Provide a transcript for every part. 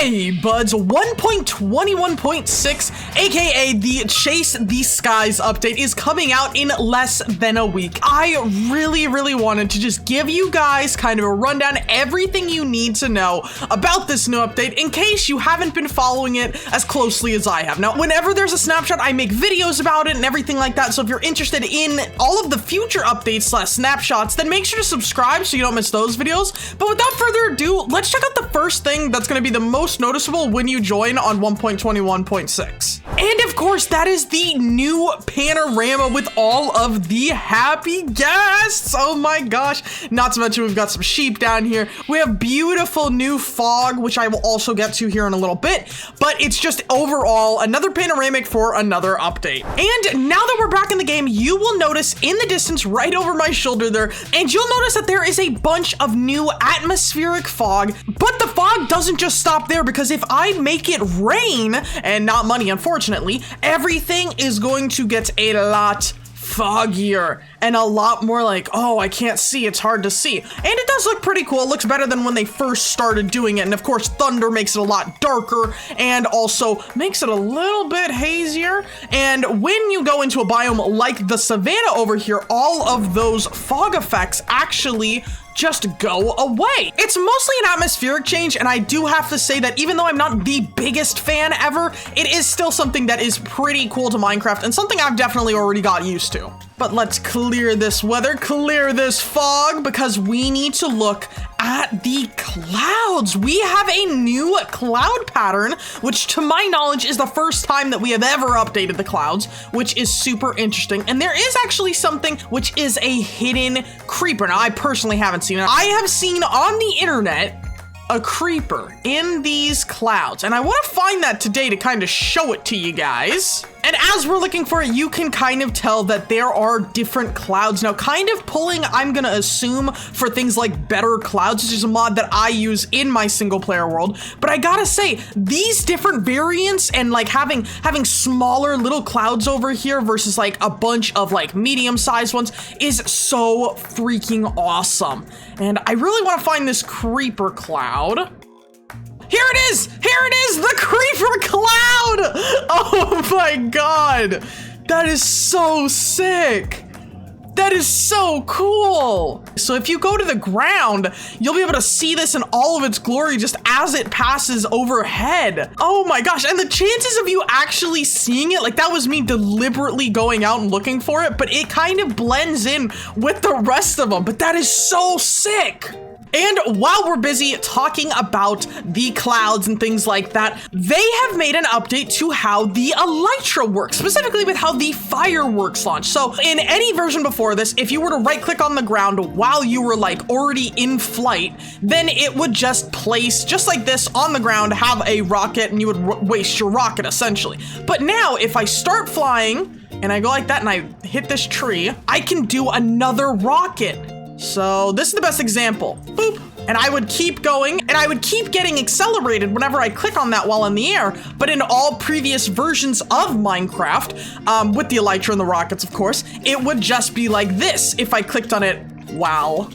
Hey Budz, 1.21.6, aka the Chase the Skies update is coming out in less than a week. I really wanted to just give you guys kind of a rundown, everything you need to know about this new update in case you haven't been following it as closely as I have. Now, whenever there's a snapshot, I make videos about it and everything like that, so if you're interested in all of the future updates slash snapshots, then make sure to subscribe so you don't miss those videos. But without further ado, let's check out the first thing that's going to be the most noticeable when you join on 1.21.6. And of course, that is the new panorama with all of the happy ghasts. Oh my gosh. Not to mention we've got some sheep down here. We have beautiful new fog, which I will also get to here in a little bit, but it's just overall another panoramic for another update. And now that we're back in the game, you will notice in the distance right over my shoulder there, and you'll notice that there is a bunch of new atmospheric fog, but the fog doesn't just stop there, because if I make it rain, and not money unfortunately, everything is going to get a lot foggier and a lot more like, oh, I can't see, it's hard to see. And it does look pretty cool. It looks better than when they first started doing it. And of course, thunder makes it a lot darker and also makes it a little bit hazier. And when you go into a biome like the savanna over here, all of those fog effects actually just go away. It's mostly an atmospheric change, and I do have to say that even though I'm not the biggest fan ever, it is still something that is pretty cool to Minecraft and something I've definitely already got used to. But let's clear this weather, clear this fog, because we need to look at the clouds. We have a new cloud pattern, which to my knowledge is the first time that we have ever updated the clouds, which is super interesting. And there is actually something which is a hidden creeper. Now, I personally haven't seen it. I have seen on the internet a creeper in these clouds, and I want to find that today to kind of show it to you guys. And as we're looking for it, you can kind of tell that there are different clouds. Now, kind of pulling, I'm gonna assume, for things like better clouds, which is a mod that I use in my single player world. But I gotta say, these different variants and like having smaller little clouds over here versus like a bunch of like medium-sized ones is so freaking awesome. And I really want to find this creeper cloud. Here it is! Here it is! The creeper cloud! Oh my god! That is so sick! That is so cool! So if you go to the ground, you'll be able to see this in all of its glory just as it passes overhead. Oh my gosh, and the chances of you actually seeing it, like that was me deliberately going out and looking for it, but it kind of blends in with the rest of them. But that is so sick! And while we're busy talking about the clouds and things like that, they have made an update to how the Elytra works, specifically with how the fireworks launch. So in any version before this, if you were to right click on the ground while you were like already in flight, then it would just place just like this on the ground, have a rocket, and you would waste your rocket essentially. But now if I start flying and I go like that and I hit this tree, I can do another rocket. So this is the best example. Boop. And I would keep going, and I would keep getting accelerated whenever I click on that while in the air. But in all previous versions of Minecraft, with the Elytra and the rockets, of course, it would just be like this if I clicked on it while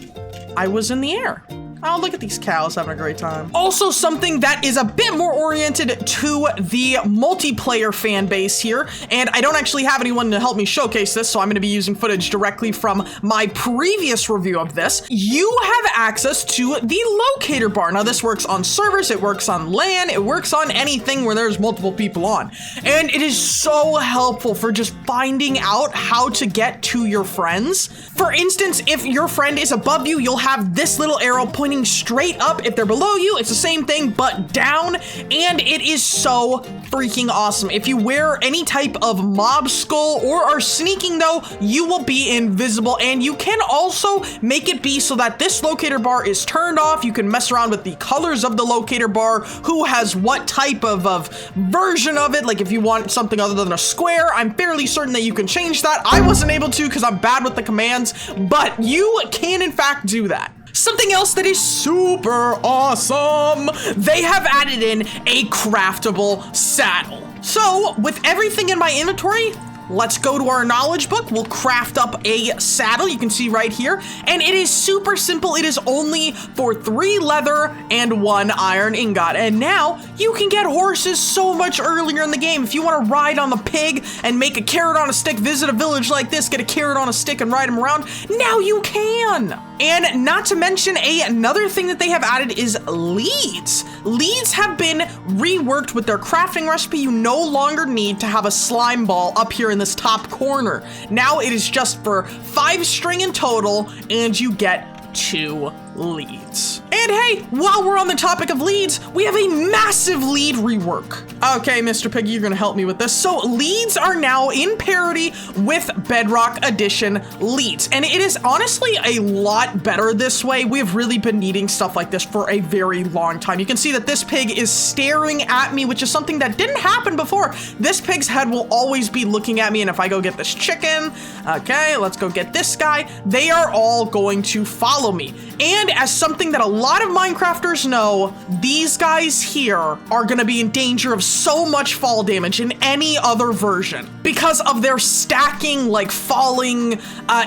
I was in the air. Oh, look at these cows having a great time. Also, something that is a bit more oriented to the multiplayer fan base here, and I don't actually have anyone to help me showcase this, so I'm gonna be using footage directly from my previous review of this. You have access to the Locator Bar. Now, this works on servers, it works on LAN, it works on anything where there's multiple people on. And it is so helpful for just finding out how to get to your friends. For instance, if your friend is above you, you'll have this little arrow pointing straight up. If they're below you, it's the same thing but down, and it is so freaking awesome. If you wear any type of mob skull or are sneaking though, you will be invisible, and you can also make it be so that this locator bar is turned off. You can mess around with the colors of the locator bar, who has what type of version of it. Like if you want something other than a square, I'm fairly certain that you can change that. I wasn't able to because I'm bad with the commands, but you can in fact do that. Something else that is super awesome, they have added in a craftable saddle. So with everything in my inventory, let's go to our knowledge book. We'll craft up a saddle. You can see right here. And it is super simple. It is only for 3 leather and 1 iron ingot. And now you can get horses so much earlier in the game. If you want to ride on the pig and make a carrot on a stick, visit a village like this, get a carrot on a stick and ride him around, now you can. And not to mention another thing that they have added is leads. Leads have been reworked with their crafting recipe. You no longer need to have a slime ball up here in this top corner. Now it is just for 5 string in total, and you get 2 leads. And hey, while we're on the topic of leads, we have a massive lead rework. Okay, Mr. Piggy, you're gonna help me with this. So leads are now in parity with Bedrock Edition leads. And it is honestly a lot better this way. We have really been needing stuff like this for a very long time. You can see that this pig is staring at me, which is something that didn't happen before. This pig's head will always be looking at me. And if I go get this chicken, okay, let's go get this guy, they are all going to follow me. And as something that a lot of Minecrafters know, these guys here are gonna be in danger of so much fall damage in any other version because of their stacking, like falling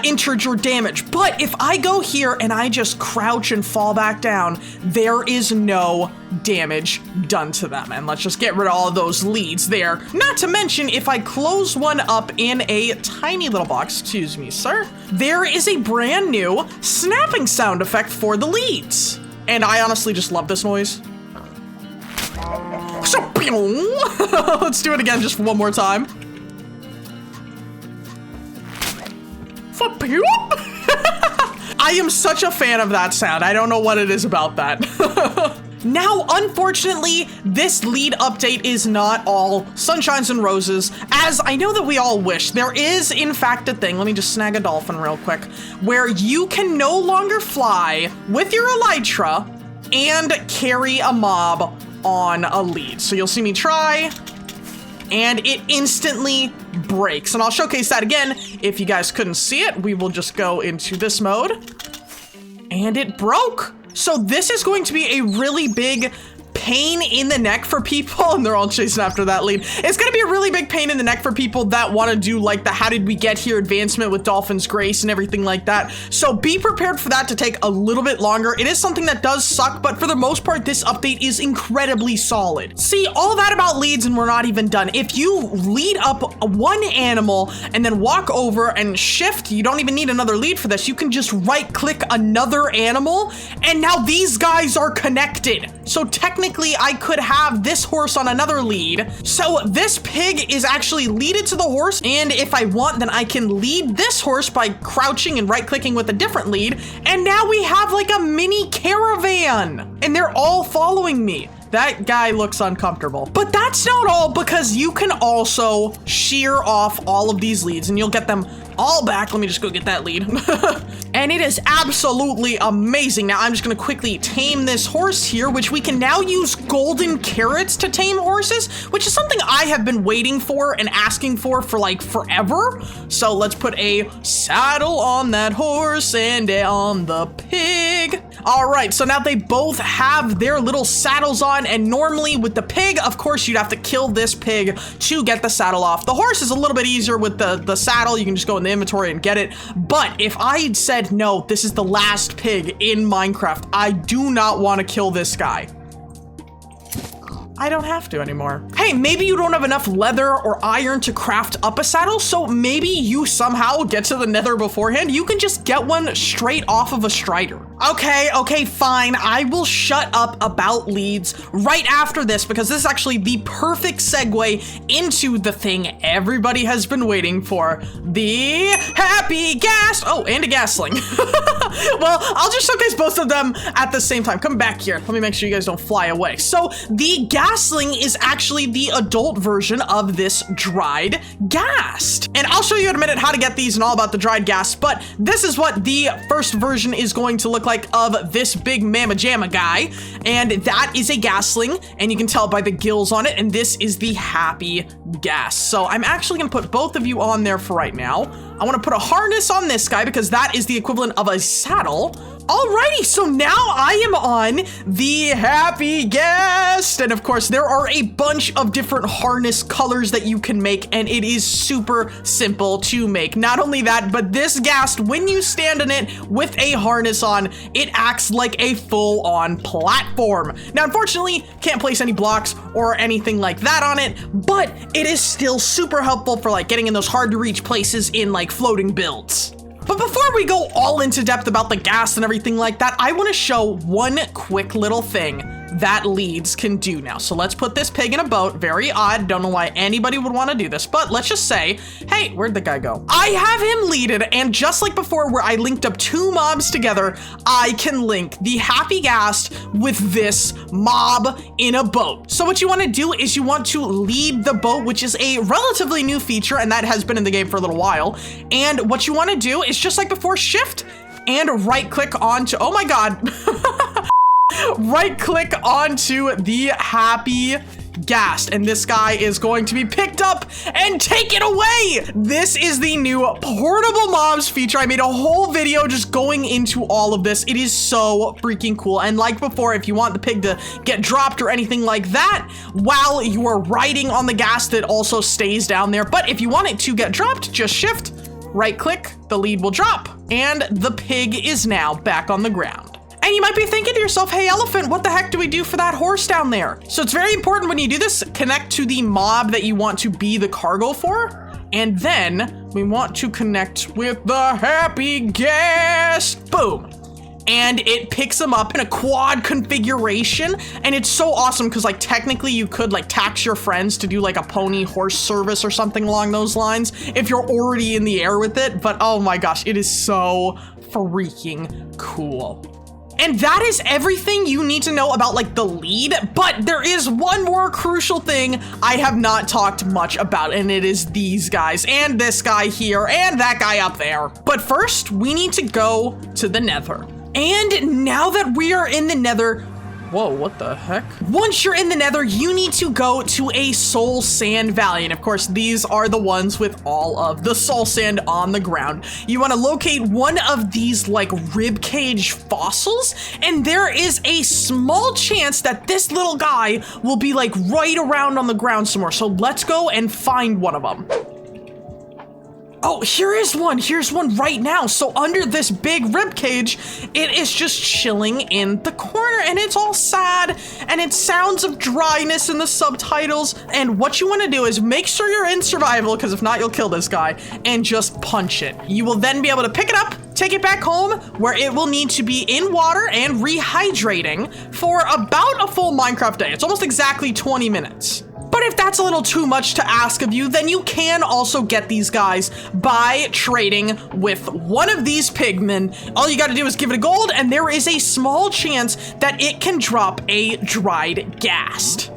integer damage. But if I go here and I just crouch and fall back down, there is no damage done to them. And let's just get rid of all of those leads there. Not to mention, if I close one up in a tiny little box, excuse me, sir, there is a brand new snapping sound effect for the leads. And I honestly just love this noise. So, let's do it again just one more time. I am such a fan of that sound. I don't know what it is about that. Now, unfortunately, this lead update is not all sunshines and roses, as I know that we all wish. There is, in fact, a thing, let me just snag a dolphin real quick, where you can no longer fly with your Elytra and carry a mob on a lead. So you'll see me try, and it instantly breaks. And I'll showcase that again. If you guys couldn't see it, we will just go into this mode, and it broke. So this is going to be a really big pain in the neck for people, and they're all chasing after that lead. It's gonna be a really big pain in the neck for people that want to do like the how did we get here advancement with Dolphin's Grace and everything like that. So be prepared for that to take a little bit longer. It is something that does suck, but for the most part, this update is incredibly solid. See, all that about leads, and we're not even done. If you lead up one animal and then walk over and shift, you don't even need another lead for this. You can just right click another animal, and now these guys are connected. So technically, I could have this horse on another lead. So this pig is actually leaded to the horse, and if I want, then I can lead this horse by crouching and right-clicking with a different lead, and now we have like a mini caravan, and they're all following me. That guy looks uncomfortable. But that's not all, because you can also shear off all of these leads, and you'll get them all back. Let me just go get that lead. And it is absolutely amazing. Now I'm just gonna quickly tame this horse here, which we can now use golden carrots to tame horses, which is something I have been waiting for and asking for like forever. So let's put a saddle on that horse and on the pig. All right, so now they both have their little saddles on, and normally with the pig, of course, you'd have to kill this pig to get the saddle off. The horse is a little bit easier with the saddle. You can just go in the inventory and get it. But if I had said, no, this is the last pig in Minecraft, I do not want to kill this guy, I don't have to anymore. Hey, maybe you don't have enough leather or iron to craft up a saddle, so maybe you somehow get to the nether beforehand. You can just get one straight off of a strider. Okay, fine. I will shut up about leads right after this, because this is actually the perfect segue into the thing everybody has been waiting for. The Happy Ghast. Oh, and a Ghastling. Well, I'll just showcase both of them at the same time. Come back here. Let me make sure you guys don't fly away. So the Ghastling is actually the adult version of this Dried Ghast. And I'll show you in a minute how to get these and all about the Dried Ghasts, but this is what the first version is going to look like of this big mamma jamma guy. And that is a Ghastling, and you can tell by the gills on it, and this is the Happy Ghast. So I'm actually gonna put both of you on there for right now. I wanna put a harness on this guy because that is the equivalent of a saddle. Alrighty, so now I am on the Happy Ghast, and of course there are a bunch of different harness colors that you can make, and it is super simple to make. Not only that, but this Ghast, when you stand in it with a harness on, it acts like a full-on platform. Now, unfortunately, can't place any blocks or anything like that on it, but it is still super helpful for like getting in those hard-to-reach places in like floating builds. But before we go all into depth about the Ghast and everything like that, I want to show one quick little thing that leads can do now. So let's put this pig in a boat. Very odd. Don't know why anybody would want to do this, but let's just say, hey, where'd the guy go? I have him leaded, and just like before where I linked up two mobs together, I can link the Happy Ghast with this mob in a boat. So what you want to do is you want to lead the boat, which is a relatively new feature, and that has been in the game for a little while. And what you want to do is just like before, shift and right click onto, oh my God. Right click onto the Happy Ghast, and this guy is going to be picked up and taken away. This is the new portable mobs feature. I made a whole video just going into all of this. It is so freaking cool. And like before, if you want the pig to get dropped or anything like that while you are riding on the Ghast, it also stays down there. But if you want it to get dropped, just shift, right click, the lead will drop, and the pig is now back on the ground. And you might be thinking to yourself, hey, elephant, what the heck do we do for that horse down there? So it's very important when you do this, connect to the mob that you want to be the cargo for. And then we want to connect with the Happy Ghast. Boom. And it picks them up in a quad configuration. And it's so awesome because like technically you could like tax your friends to do like a pony horse service or something along those lines if you're already in the air with it. But oh my gosh, it is so freaking cool. And that is everything you need to know about like the lead, but there is one more crucial thing I have not talked much about, and it is these guys, and this guy here, and that guy up there. But first, we need to go to the Nether. And now that we are in the Nether, whoa, what the heck? Once you're in the Nether, you need to go to a soul sand valley. And of course, these are the ones with all of the soul sand on the ground. You want to locate one of these like rib cage fossils. And there is a small chance that this little guy will be like right around on the ground somewhere. So let's go and find one of them. Oh, here is one. Here's one right now. So under this big rib cage, it is just chilling in the corner, and it's all sad, and it's sounds of dryness in the subtitles. And what you want to do is make sure you're in survival, because if not, you'll kill this guy, and just punch it. You will then be able to pick it up, take it back home, where it will need to be in water and rehydrating for about a full Minecraft day. It's almost exactly 20 minutes. But if that's a little too much to ask of you, then you can also get these guys by trading with one of these pigmen. All you gotta do is give it a gold, and there is a small chance that it can drop a Dried Ghast.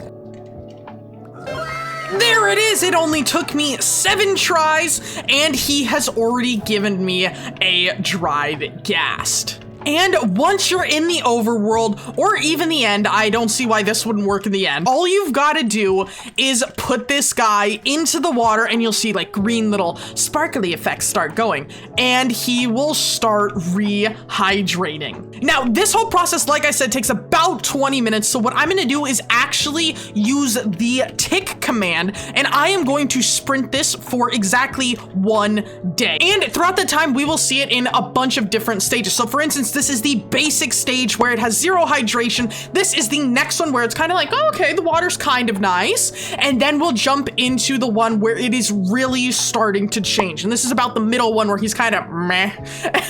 There it is. It only took me 7 tries, and he has already given me a Dried Ghast. And once you're in the overworld, or even the end, I don't see why this wouldn't work in the end, all you've got to do is put this guy into the water, and you'll see like green little sparkly effects start going, and he will start rehydrating. Now, this whole process, like I said, takes about 20 minutes, so what I'm going to do is actually use the tick command, and I am going to sprint this for exactly 1 day. And throughout the time, we will see it in a bunch of different stages. So for instance, this is the basic stage where it has 0 hydration. This is the next one where it's kind of like, oh, okay, the water's kind of nice. And then we'll jump into the one where it is really starting to change. And this is about the middle one where he's kind of meh.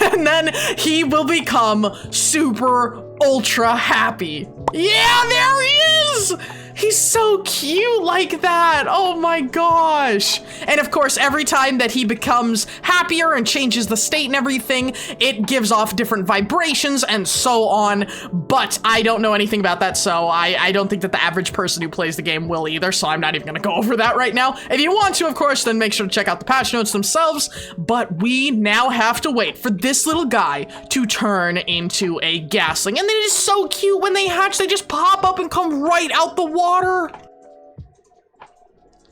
And then he will become super ultra happy. Yeah, there he is! He's so cute like that. Oh my gosh. And of course, every time that he becomes happier and changes the state and everything, it gives off different vibrations and so on. But I don't know anything about that, so I don't think that the average person who plays the game will either, so I'm not even gonna go over that right now. If you want to, of course, then make sure to check out the patch notes themselves. But we now have to wait for this little guy to turn into a Ghastling. And it is so cute when they hatch, they just pop up and come right out the water.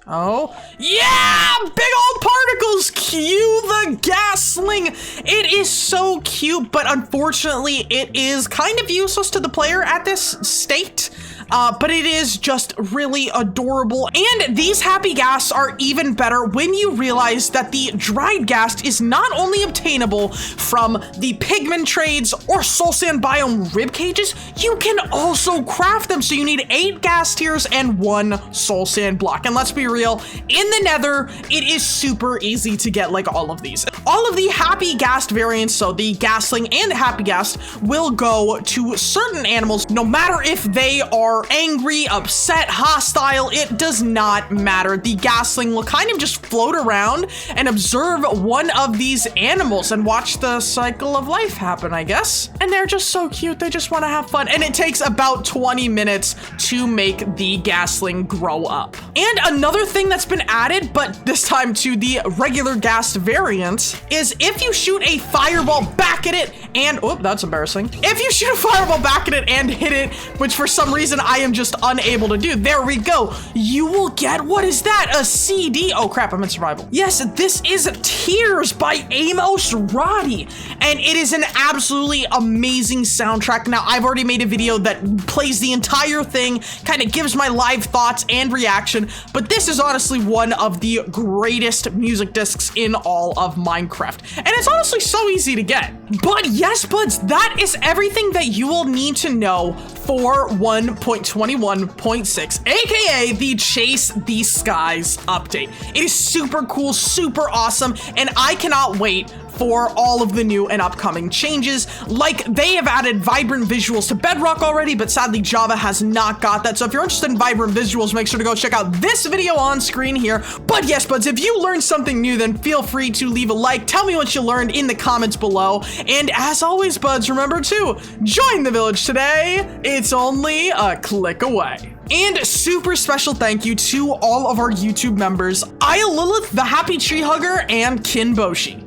Oh, yeah, big old particles. Cue the gas sling. It is so cute, but unfortunately it is kind of useless to the player at this state. But it is just really adorable. And these happy ghasts are even better when you realize that the dried ghast is not only obtainable from the pigment trades or soul sand biome rib cages, you can also craft them. So you need 8 ghast tears and 1 soul sand block. And let's be real, in the nether, it is super easy to get like all of these. All of the happy ghast variants, so the ghastling and the happy ghast, will go to certain animals, no matter if they are angry, upset, hostile, it does not matter. The ghastling will kind of just float around and observe one of these animals and watch the cycle of life happen, I guess. And they're just so cute. They just want to have fun. And it takes about 20 minutes to make the ghastling grow up. And another thing that's been added, but this time to the regular ghast variant, is if you shoot a fireball back at it and, oh, that's embarrassing. If you shoot a fireball back at it and hit it, which for some reason I am just unable to do, there we go, you will get, what is that? A CD. Oh crap, I'm in survival. Yes, this is Tears by Amos Roddy, and it is an absolutely amazing soundtrack. Now, I've already made a video that plays the entire thing, kind of gives my live thoughts and reaction, but this is honestly one of the greatest music discs in all of Minecraft, and it's honestly so easy to get. But yes, buds, that is everything that you will need to know for 1.21.6, aka the Chase the Skies update. It is super cool, super awesome, and I cannot wait for all of the new and upcoming changes. Like, they have added vibrant visuals to Bedrock already, but sadly Java has not got that. So if you're interested in vibrant visuals, make sure to go check out this video on screen here. But yes, buds, if you learned something new, then feel free to leave a like. Tell me what you learned in the comments below. And as always, buds, remember to join the village today. It's only a click away. And super special thank you to all of our YouTube members, Aya Lilith, the Happy Tree Hugger, and Kinboshi.